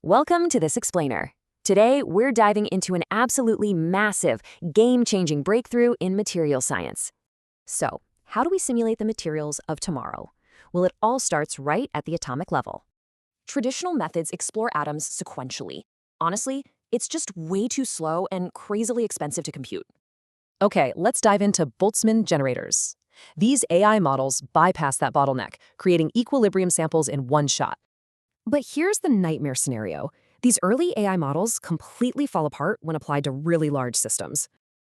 Welcome to This Explainer. Today, we're diving into an absolutely massive, game-changing breakthrough in material science. So, how do we simulate the materials of tomorrow? Well, it all starts right at the atomic level. Traditional methods explore atoms sequentially. Honestly, it's just way too slow and crazily expensive to compute. Okay, let's dive into Boltzmann generators. These AI models bypass that bottleneck, creating equilibrium samples in one shot. But here's the nightmare scenario. These early AI models completely fall apart when applied to really large systems.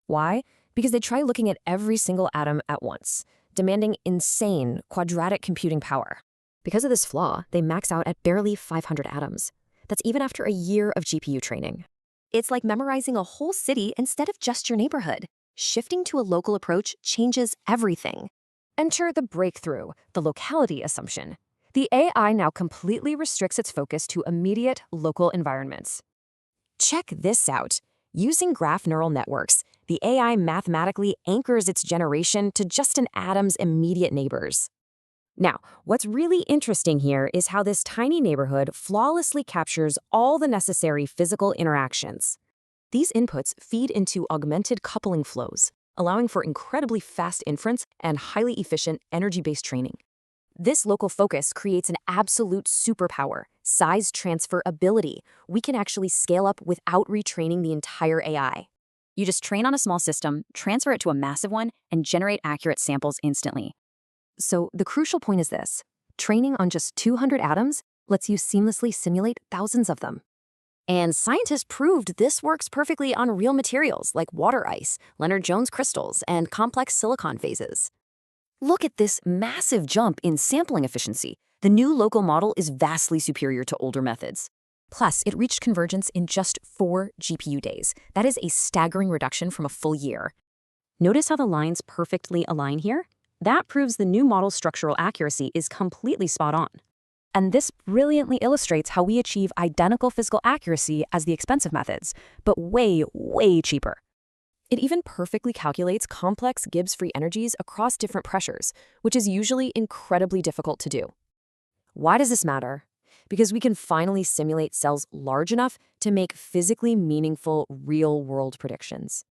Why? Because they try looking at every single atom at once, demanding insane quadratic computing power. Because of this flaw, they max out at barely 500 atoms. That's even after a year of GPU training. It's like memorizing a whole city instead of just your neighborhood. Shifting to a local approach changes everything. Enter the breakthrough, the locality assumption. The AI now completely restricts its focus to immediate local environments. Check this out. Using graph neural networks, the AI mathematically anchors its generation to just an atom's immediate neighbors. Now, what's really interesting here is how this tiny neighborhood flawlessly captures all the necessary physical interactions. These inputs feed into augmented coupling flows, allowing for incredibly fast inference and highly efficient energy-based training. This local focus creates an absolute superpower, size transfer ability. We can actually scale up without retraining the entire AI. You just train on a small system, transfer it to a massive one, and generate accurate samples instantly. So the crucial point is this. Training on just 200 atoms lets you seamlessly simulate thousands of them. And scientists proved this works perfectly on real materials like water ice, Leonard-Jones crystals, and complex silicon phases. Look at this massive jump in sampling efficiency. The new local model is vastly superior to older methods. Plus, it reached convergence in just 4 GPU days. That is a staggering reduction from a full year. Notice how the lines perfectly align here? That proves the new model's structural accuracy is completely spot on. And this brilliantly illustrates how we achieve identical physical accuracy as the expensive methods, but way, way cheaper. It even perfectly calculates complex Gibbs free energies across different pressures, which is usually incredibly difficult to do. Why does this matter? Because we can finally simulate cells large enough to make physically meaningful, real-world predictions.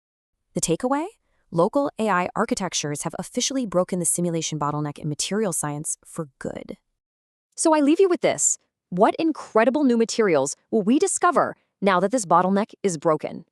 The takeaway? Local AI architectures have officially broken the simulation bottleneck in material science for good. So I leave you with this. What incredible new materials will we discover now that this bottleneck is broken?